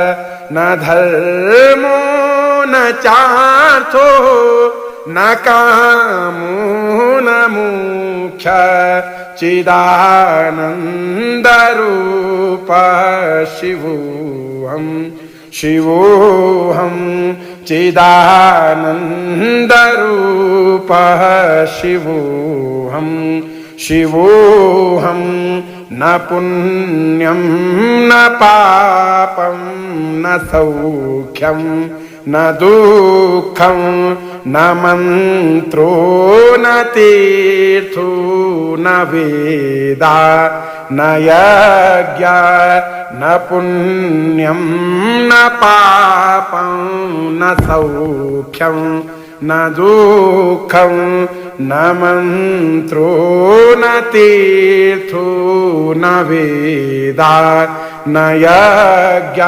न धर्मो न चार्थो न कामो न मोक्ष चिदानन्दरूप शिवोऽहं शिवोऽहं चिदानन्दरूप शिवोऽहं शिवोऽहं न पुण्यं न पापं न सौख्यं न दुःखं न मन्त्रो न तीर्थो न वेदा न यज्ञ न पुण्यं न पापं न सौख्यं न दुःखं न मन्त्रो न तीर्थो न वेदा न यज्ञ